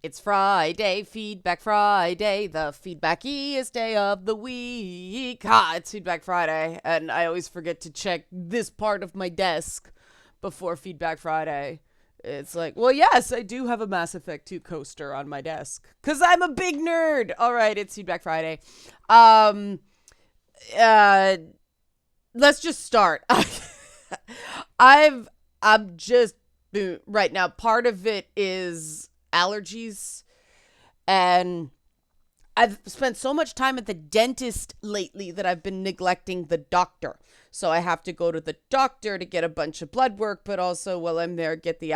It's Friday, Feedback Friday, the feedbackiest day of the week. It's Feedback Friday, and I always forget to check this part of my desk before Feedback Friday. It's like, well, yes, I do have a Mass Effect 2 coaster on my desk, because I'm a big nerd. All right, it's Feedback Friday. Um, uh, let's just start. I'm just, right now, part of it is allergies, and I've spent so much time at the dentist lately that I've been neglecting the doctor. So I have to go to the doctor to get a bunch of blood work, but also while I'm there, get the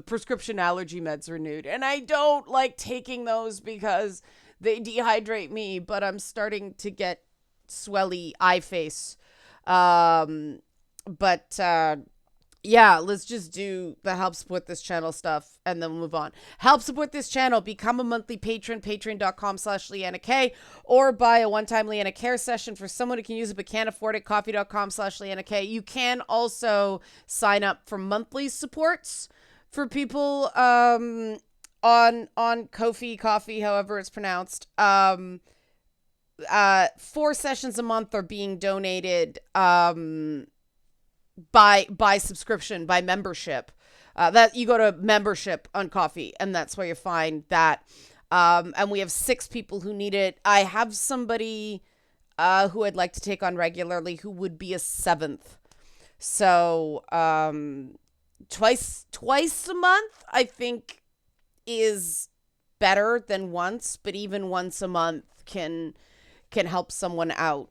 prescription allergy meds renewed. And I don't like taking those because they dehydrate me, but I'm starting to get swelly eye face. But yeah, let's just do the help support this channel stuff and then we'll move on. Help support this channel. Become a monthly patron, patreon.com/LeannaK, or buy a one-time Leanna Care session for someone who can use it but can't afford it, coffee.com/LeannaK. You can also sign up for monthly supports for people on Ko-fi, however it's pronounced. 4 sessions a month are being donated by subscription, by membership. That you go to membership on Ko-fi, and that's where you find that. And we have 6 people who need it. I have somebody who I'd like to take on regularly who would be a 7th. So twice a month I think is better than once, but even once a month can help someone out.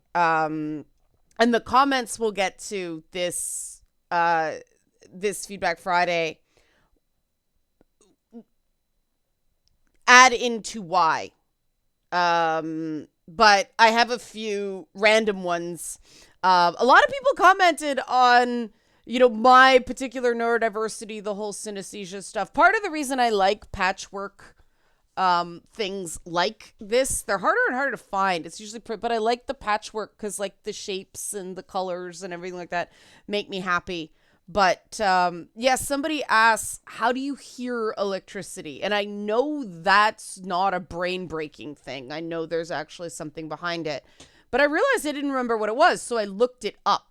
And the comments we'll get to this Feedback Friday add into why. But I have a few random ones. A lot of people commented on, my particular neurodiversity, the whole synesthesia stuff. Part of the reason I like patchwork things like this, they're harder and harder to find. It's usually but I like the patchwork because like the shapes and the colors and everything like that make me happy. But somebody asks, how do you hear electricity? And I know that's not a brain breaking thing. I know there's actually something behind it, but I realized I didn't remember what it was, so I looked it up.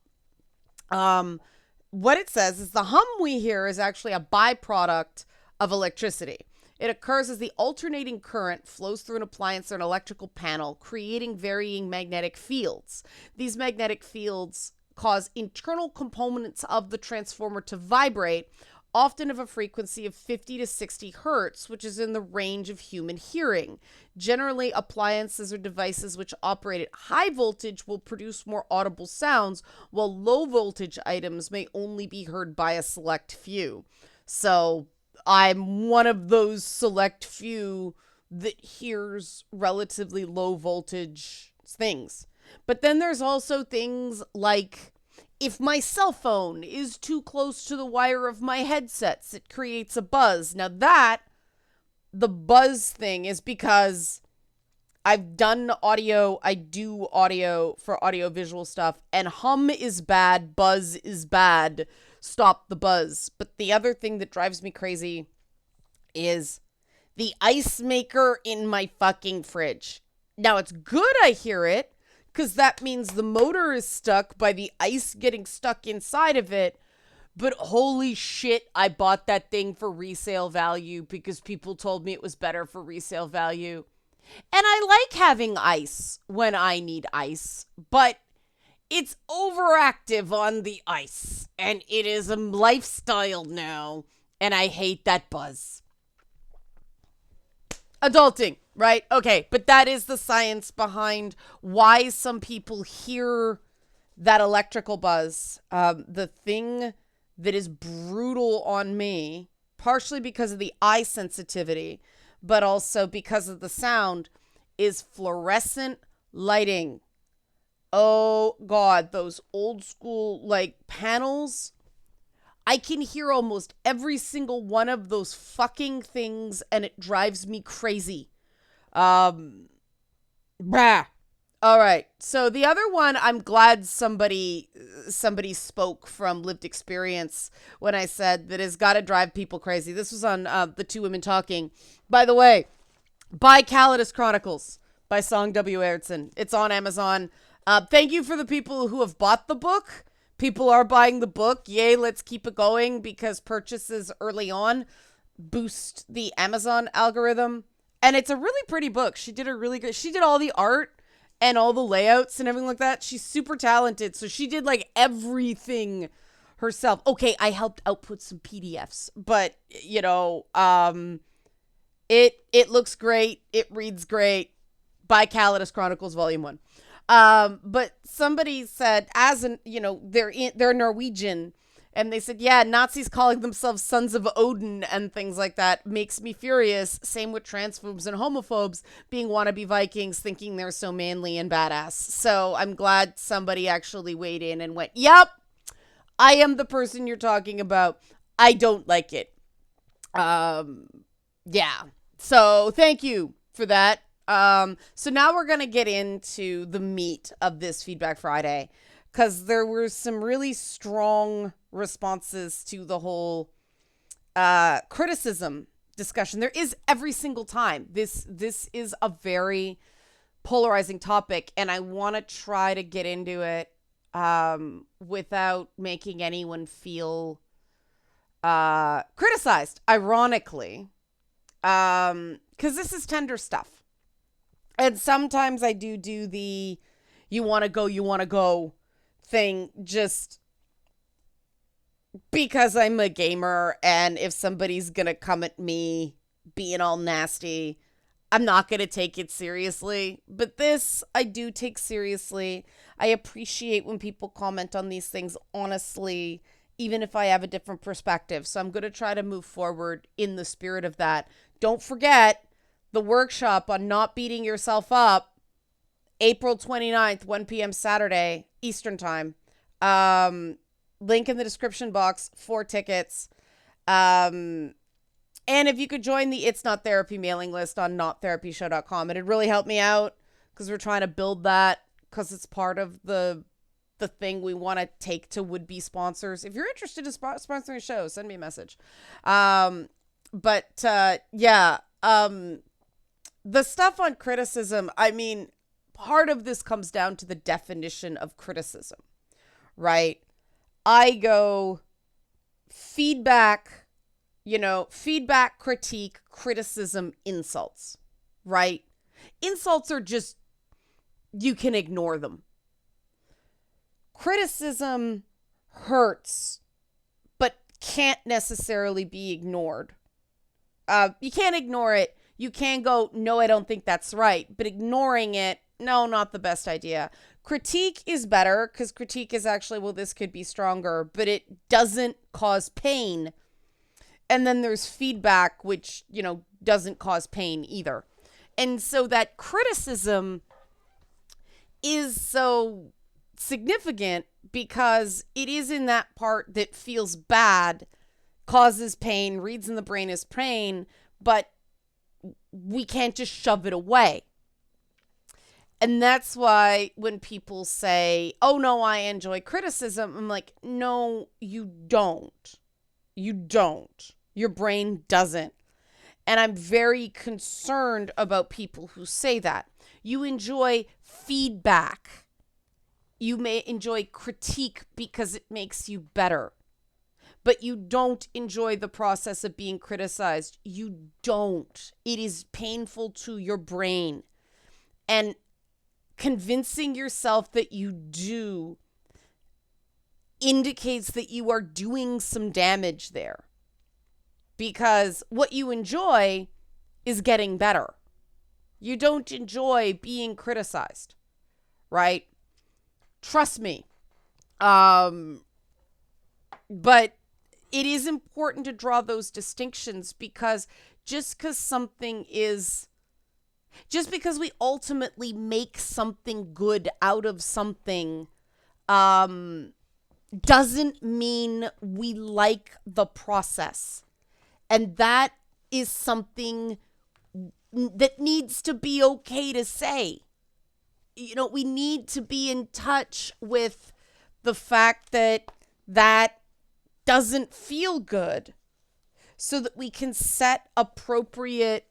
What it says is the hum we hear is actually a byproduct of electricity. It occurs as the alternating current flows through an appliance or an electrical panel, creating varying magnetic fields. These magnetic fields cause internal components of the transformer to vibrate, often of a frequency of 50 to 60 hertz, which is in the range of human hearing. Generally, appliances or devices which operate at high voltage will produce more audible sounds, while low voltage items may only be heard by a select few. So I'm one of those select few that hears relatively low voltage things. But then there's also things like if my cell phone is too close to the wire of my headsets, it creates a buzz. Now the buzz thing is because I've done audio, I do audio for audiovisual stuff, and hum is bad, buzz is bad. Stop the buzz. But the other thing that drives me crazy is the ice maker in my fucking fridge. Now it's good I hear it, because that means the motor is stuck by the ice getting stuck inside of it. But holy shit, I bought that thing for resale value because people told me it was better for resale value. And I like having ice when I need ice, but it's overactive on the ice, and it is a lifestyle now, and I hate that buzz. Adulting, right? Okay, but that is the science behind why some people hear that electrical buzz. The thing that is brutal on me, partially because of the eye sensitivity, but also because of the sound, is fluorescent lighting. Oh God, those old school panels. I can hear almost every single one of those fucking things and it drives me crazy. Brah. All right. So the other one, I'm glad somebody spoke from lived experience when I said that has got to drive people crazy. This was on the Two Women Talking. By the way, buy Calidus Chronicles by Song W. Airdson. It's on Amazon. Thank you for the people who have bought the book. People are buying the book. Yay, let's keep it going, because purchases early on boost the Amazon algorithm. And it's a really pretty book. She did all the art and all the layouts and everything like that. She's super talented. So she did like everything herself. Okay, I helped output some PDFs, but it looks great. It reads great. By Calidus Chronicles Volume 1. But somebody said, they're Norwegian, and they said, yeah, Nazis calling themselves sons of Odin and things like that makes me furious. Same with transphobes and homophobes being wannabe Vikings, thinking they're so manly and badass. So I'm glad somebody actually weighed in and went, yep, I am the person you're talking about. I don't like it. Yeah. So thank you for that. So now we're going to get into the meat of this Feedback Friday, because there were some really strong responses to the whole criticism discussion. There is every single time. This is a very polarizing topic, and I want to try to get into it without making anyone feel criticized, ironically, because this is tender stuff. And sometimes I do the you want to go thing just because I'm a gamer, and if somebody's going to come at me being all nasty, I'm not going to take it seriously. But this I do take seriously. I appreciate when people comment on these things honestly, even if I have a different perspective. So I'm going to try to move forward in the spirit of that. Don't forget the workshop on not beating yourself up, April 29th, 1 p.m. Saturday, Eastern Time. Link in the description box for tickets. And if you could join the It's Not Therapy mailing list on nottherapyshow.com, it'd really help me out, because we're trying to build that, because it's part of the thing we want to take to would-be sponsors. If you're interested in sponsoring a show, send me a message. The stuff on criticism, I mean, part of this comes down to the definition of criticism, right? I go feedback, critique, criticism, insults, right? Insults are just, you can ignore them. Criticism hurts, but can't necessarily be ignored. You can't ignore it. You can go, no, I don't think that's right. But ignoring it, no, not the best idea. Critique is better, because critique is actually, well, this could be stronger, but it doesn't cause pain. And then there's feedback, which, doesn't cause pain either. And so that criticism is so significant, because it is in that part that feels bad, causes pain, reads in the brain as pain, but we can't just shove it away. And that's why when people say, oh no, I enjoy criticism, I'm like, no, you don't. You don't. Your brain doesn't. And I'm very concerned about people who say that. You enjoy feedback. You may enjoy critique because it makes you better. But you don't enjoy the process of being criticized. You don't. It is painful to your brain. And convincing yourself that you do indicates that you are doing some damage there. Because what you enjoy is getting better. You don't enjoy being criticized, right? Trust me. But it is important to draw those distinctions, because just because we ultimately make something good out of something, doesn't mean we like the process. And that is something that needs to be okay to say. we need to be in touch with the fact that that doesn't feel good so that we can set appropriate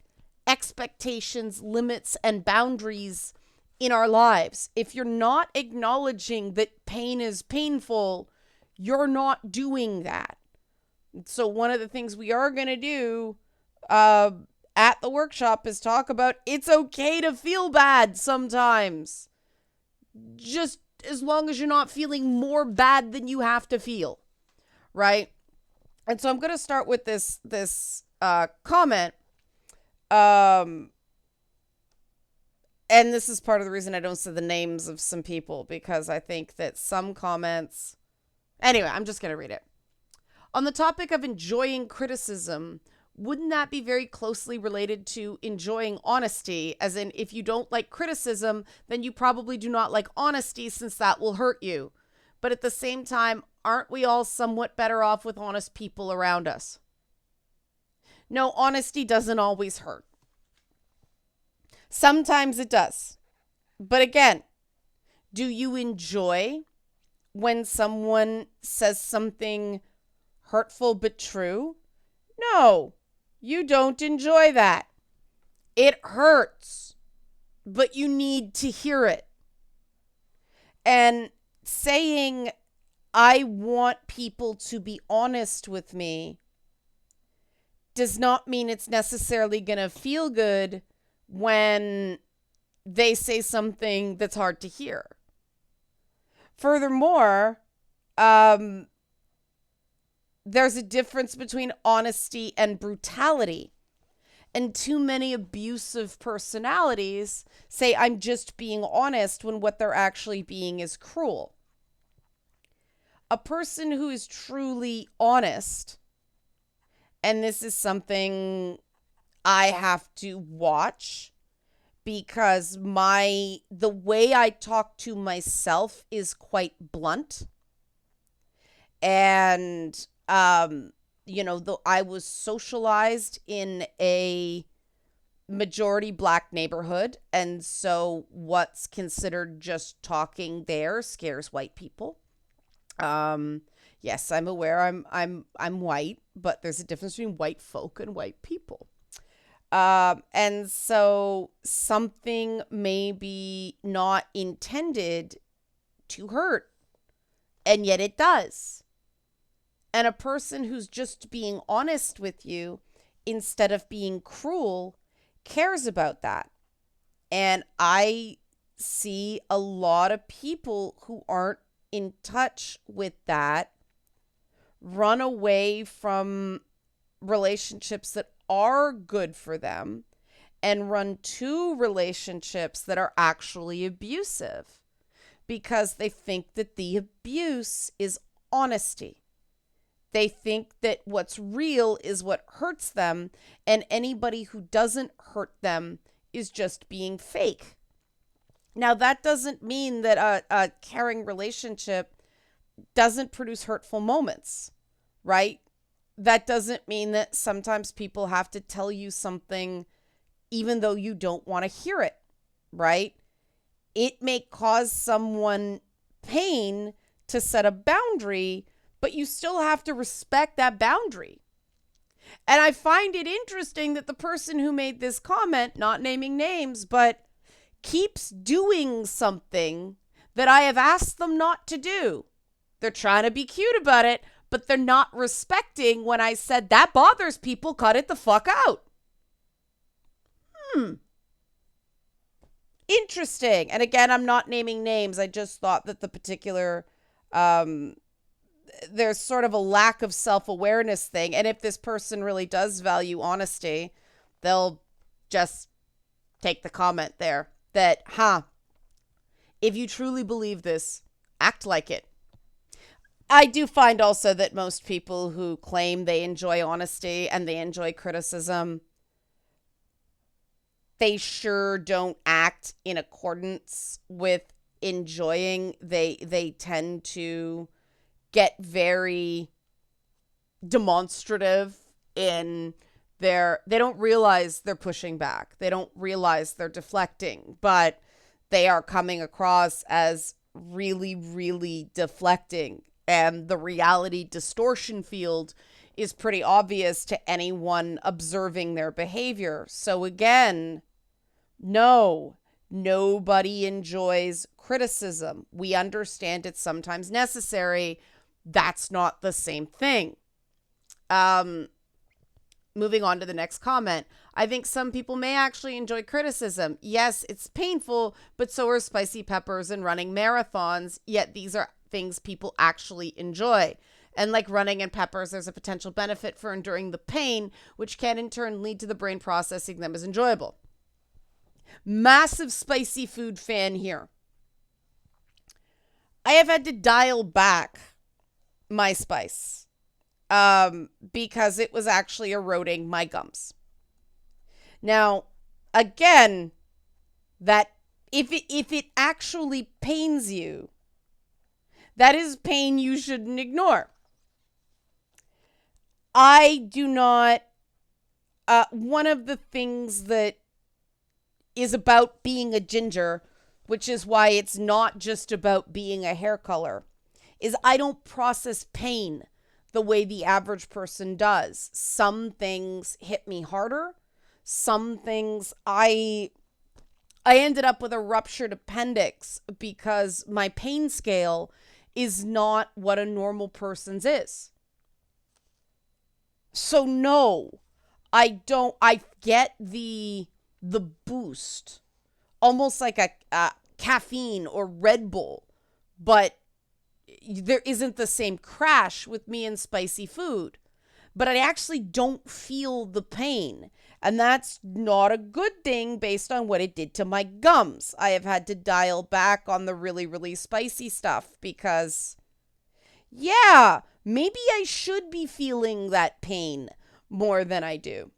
expectations, limits, and boundaries in our lives. If you're not acknowledging that pain is painful, you're not doing that. So one of the things we are going to do at the workshop is talk about it's okay to feel bad sometimes. Just as long as you're not feeling more bad than you have to feel, right? And so I'm going to start with this comment. And this is part of the reason I don't say the names of some people, because I think that some comments... Anyway, I'm just going to read it. On the topic of enjoying criticism, wouldn't that be very closely related to enjoying honesty? As in, if you don't like criticism, then you probably do not like honesty, since that will hurt you. But at the same time, aren't we all somewhat better off with honest people around us? No, honesty doesn't always hurt. Sometimes it does. But again, do you enjoy when someone says something hurtful but true? No, you don't enjoy that. It hurts, but you need to hear it. And saying, I want people to be honest with me, does not mean it's necessarily going to feel good when they say something that's hard to hear. Furthermore, there's a difference between honesty and brutality. And too many abusive personalities say, I'm just being honest, when what they're actually being is cruel. A person who is truly honest, and this is something I have to watch, because the way I talk to myself is quite blunt. And though I was socialized in a majority Black neighborhood, and so what's considered just talking there scares white people. Yes, I'm aware I'm white, but there's a difference between white folk and white people. And so something may be not intended to hurt, and yet it does. And a person who's just being honest with you instead of being cruel cares about that. And I see a lot of people who aren't in touch with that run away from relationships that are good for them and run to relationships that are actually abusive, because they think that the abuse is honesty. They think that what's real is what hurts them, and anybody who doesn't hurt them is just being fake. Now, that doesn't mean that a caring relationship doesn't produce hurtful moments, right? That doesn't mean that sometimes people have to tell you something even though you don't want to hear it, right? It may cause someone pain to set a boundary, but you still have to respect that boundary. And I find it interesting that the person who made this comment, not naming names, but keeps doing something that I have asked them not to do. They're trying to be cute about it, but they're not respecting when I said that bothers people, cut it the fuck out. Interesting. And again, I'm not naming names. I just thought that the particular, there's sort of a lack of self-awareness thing. And if this person really does value honesty, they'll just take the comment there that, if you truly believe this, act like it. I do find also that most people who claim they enjoy honesty and they enjoy criticism, they sure don't act in accordance with enjoying. They tend to get very demonstrative in they don't realize they're pushing back. They don't realize they're deflecting, but they are coming across as really, really deflecting. And the reality distortion field is pretty obvious to anyone observing their behavior. So again, no, nobody enjoys criticism. We understand it's sometimes necessary. That's not the same thing. Moving on to the next comment. I think some people may actually enjoy criticism. Yes, it's painful, but so are spicy peppers and running marathons. Yet these are things people actually enjoy. And like running and peppers, there's a potential benefit for enduring the pain, which can in turn lead to the brain processing them as enjoyable. Massive spicy food fan here. I have had to dial back my spice because it was actually eroding my gums. Now, again, that if it actually pains you, that is pain you shouldn't ignore. I do not, one of the things that is about being a ginger, which is why it's not just about being a hair color, is I don't process pain the way the average person does. Some things hit me harder. Some things I ended up with a ruptured appendix because my pain scale is not what a normal person's is. So no, I get the boost, almost like a caffeine or Red Bull, but there isn't the same crash with me and spicy food. But I actually don't feel the pain. And that's not a good thing based on what it did to my gums. I have had to dial back on the really, really spicy stuff because, yeah, maybe I should be feeling that pain more than I do.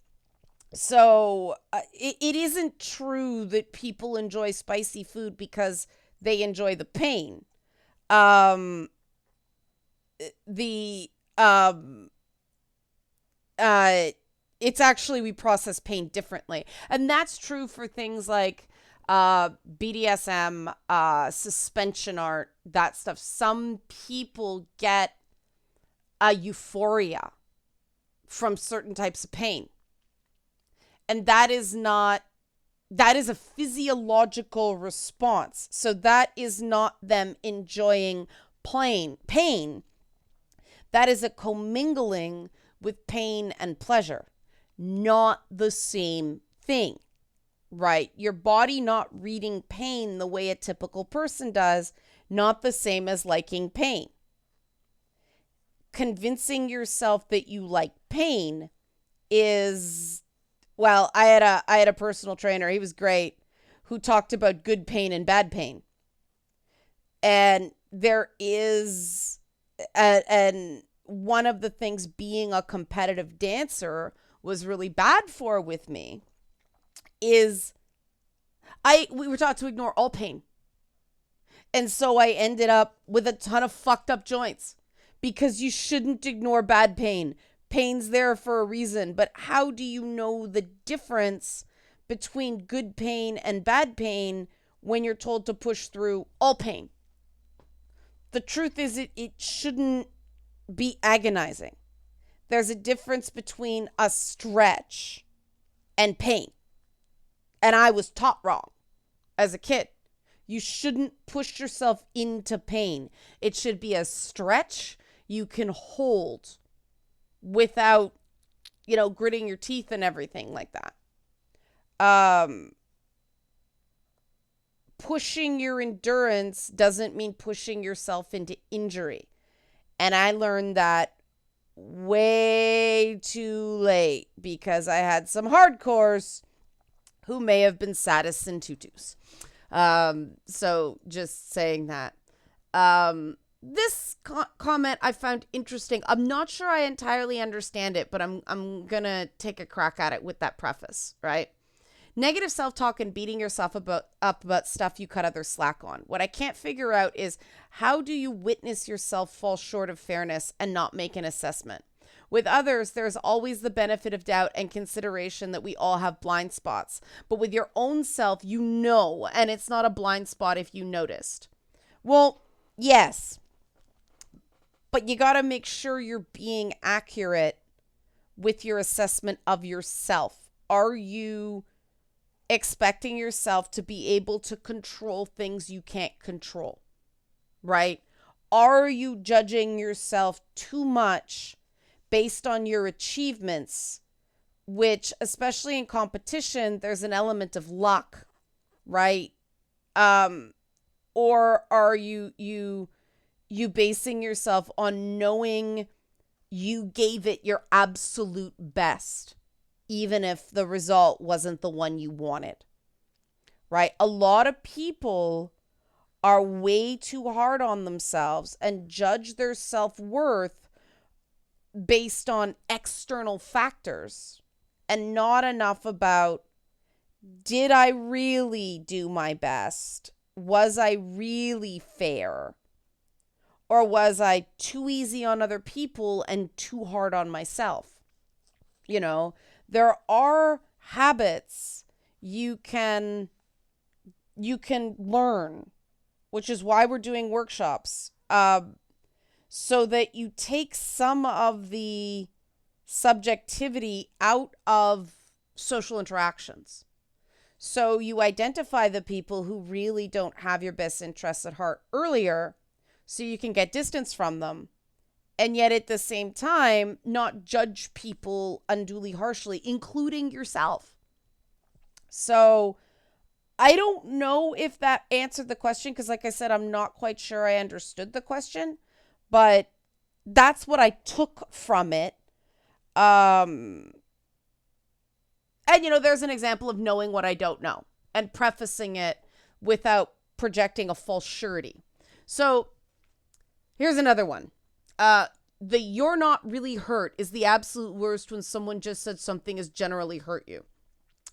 So it isn't true that people enjoy spicy food because they enjoy the pain. It's actually we process pain differently. And that's true for things like BDSM, suspension art, that stuff. Some people get a euphoria from certain types of pain. And that is a physiological response. So that is not them enjoying pain. That is a commingling with pain and pleasure. Not the same thing, right? Your body not reading pain the way a typical person does, not the same as liking pain. Convincing yourself that you like pain is, well, I had a personal trainer, he was great, who talked about good pain and bad pain. And there is, and one of the things being a competitive dancer was really bad for with me is we were taught to ignore all pain. And so I ended up with a ton of fucked up joints because you shouldn't ignore bad pain. Pain's there for a reason, but how do you know the difference between good pain and bad pain when you're told to push through all pain? The truth is it shouldn't be agonizing. There's a difference between a stretch and pain. And I was taught wrong as a kid. You shouldn't push yourself into pain. It should be a stretch you can hold without, gritting your teeth and everything like that. Pushing your endurance doesn't mean pushing yourself into injury. And I learned that way too late because I had some hardcores who may have been sadists and tutus. So just saying that. This comment I found interesting. I'm not sure I entirely understand it, but I'm gonna take a crack at it with that preface, right? Negative self-talk and beating yourself up about stuff you cut others slack on. What I can't figure out is how do you witness yourself fall short of fairness and not make an assessment? With others, there's always the benefit of doubt and consideration that we all have blind spots. But with your own self, you know, and it's not a blind spot if you noticed. Well, yes, but you got to make sure you're being accurate with your assessment of yourself. Are you expecting yourself to be able to control things you can't control, right? Are you judging yourself too much based on your achievements, which, especially in competition, there's an element of luck, right? Or are you basing yourself on knowing you gave it your absolute best, even if the result wasn't the one you wanted, right? A lot of people are way too hard on themselves and judge their self-worth based on external factors and not enough about, did I really do my best? Was I really fair? Or was I too easy on other people and too hard on myself? You know, there are habits you can learn, which is why we're doing workshops, so that you take some of the subjectivity out of social interactions. So you identify the people who really don't have your best interests at heart earlier, so you can get distance from them. And yet at the same time, not judge people unduly harshly, including yourself. So I don't know if that answered the question, because like I said, I'm not quite sure I understood the question, but that's what I took from it. And, you know, there's an example of knowing what I don't know and prefacing it without projecting a false surety. So here's another one. The "you're not really hurt" is the absolute worst when someone just said something has generally hurt you.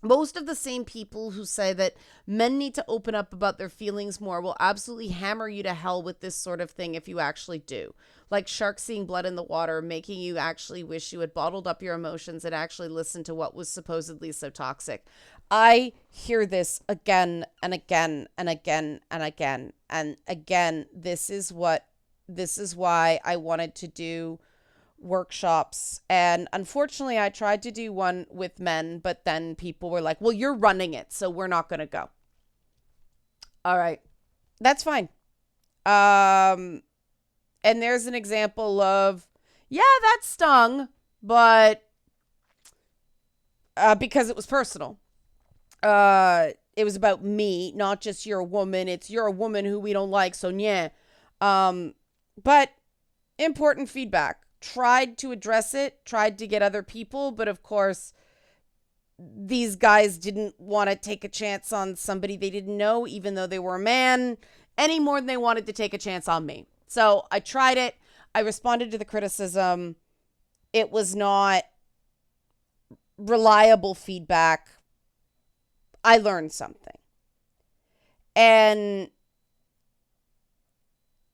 Most of the same people who say that men need to open up about their feelings more will absolutely hammer you to hell with this sort of thing if you actually do. Like sharks seeing blood in the water, making you actually wish you had bottled up your emotions and actually listened to what was supposedly so toxic. I hear this again and again and again and again. And again, this is why I wanted to do workshops. And unfortunately, I tried to do one with men, but then people were like, well, you're running it, so we're not going to go. All right. That's fine. And there's an example of, yeah, that stung, but because it was personal. It was about me, not just you're a woman. It's you're a woman who we don't like, so yeah. But important feedback. Tried to address it, tried to get other people, but of course, these guys didn't want to take a chance on somebody they didn't know, even though they were a man, any more than they wanted to take a chance on me. So I tried it. I responded to the criticism. It was not reliable feedback. I learned something. And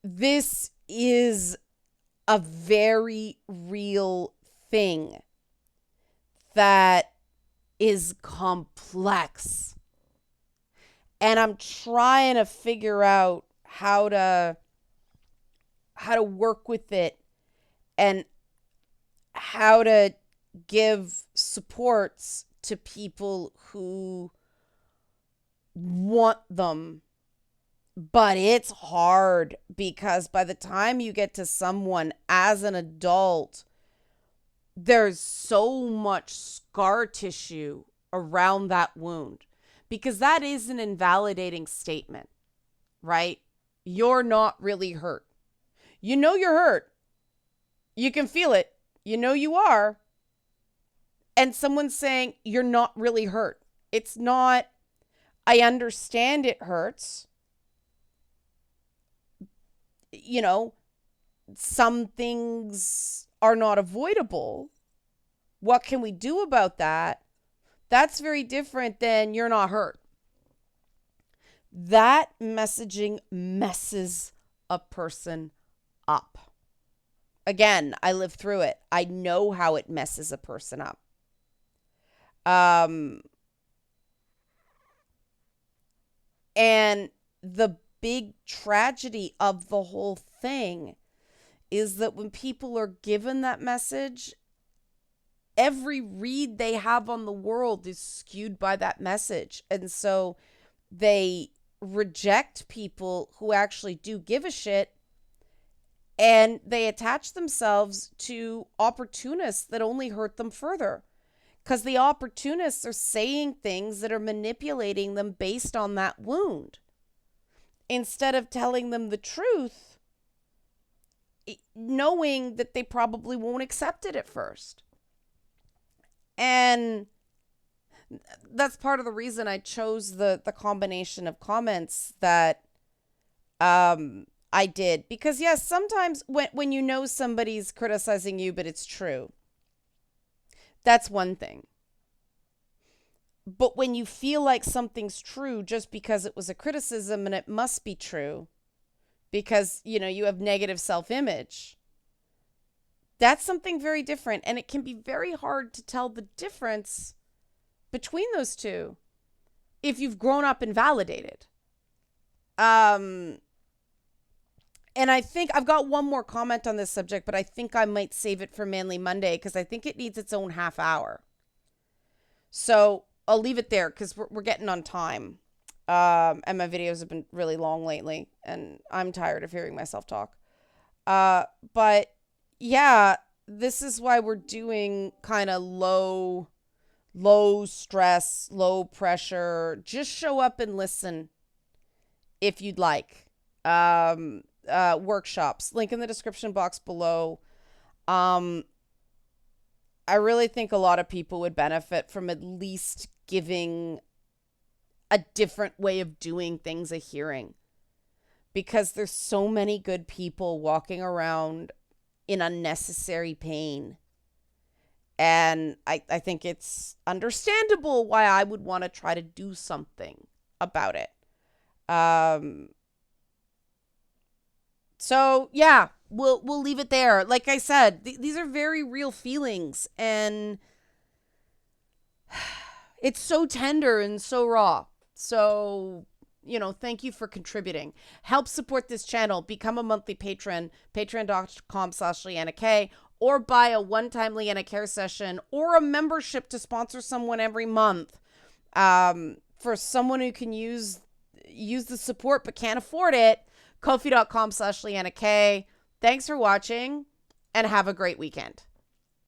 this is a very real thing that is complex. And I'm trying to figure out how to work with it and how to give supports to people who want them. But it's hard because by the time you get to someone as an adult, there's so much scar tissue around that wound, because that is an invalidating statement, right? You're not really hurt. You know you're hurt. You can feel it. You know you are. And someone's saying you're not really hurt. It's not, I understand it hurts. You know, some things are not avoidable. What can we do about that? That's very different than you're not hurt. That messaging messes a person up. Again, I lived through it. I know how it messes a person up. Um, and the big tragedy of the whole thing is that when people are given that message, every read they have on the world is skewed by that message. And so they reject people who actually do give a shit, and they attach themselves to opportunists that only hurt them further. Because the opportunists are saying things that are manipulating them based on that wound, instead of telling them the truth, knowing that they probably won't accept it at first. And that's part of the reason I chose the combination of comments that I did. Because yes, sometimes when you know somebody's criticizing you, but it's true, that's one thing. But when you feel like something's true just because it was a criticism and it must be true because, you have negative self-image, that's something very different. And it can be very hard to tell the difference between those two if you've grown up and validated. And I think I've got one more comment on this subject, but I think I might save it for Manly Monday because I think it needs its own half hour. So I'll leave it there because we're getting on time. And my videos have been really long lately, and I'm tired of hearing myself talk. But yeah, this is why we're doing kind of low stress, low pressure. Just show up and listen if you'd like. Workshops, link in the description box below. I really think a lot of people would benefit from at least giving a different way of doing things a hearing, because there's so many good people walking around in unnecessary pain. And I think it's understandable why I would want to try to do something about it. So yeah, we'll leave it there. Like I said, these are very real feelings, and it's so tender and so raw. So, thank you for contributing. Help support this channel. Become a monthly patron, patreon.com/LeannaK, or buy a one-time Leanna Care session or a membership to sponsor someone every month. For someone who can use the support but can't afford it, Ko-fi.com/LeannaK. Thanks for watching, and have a great weekend.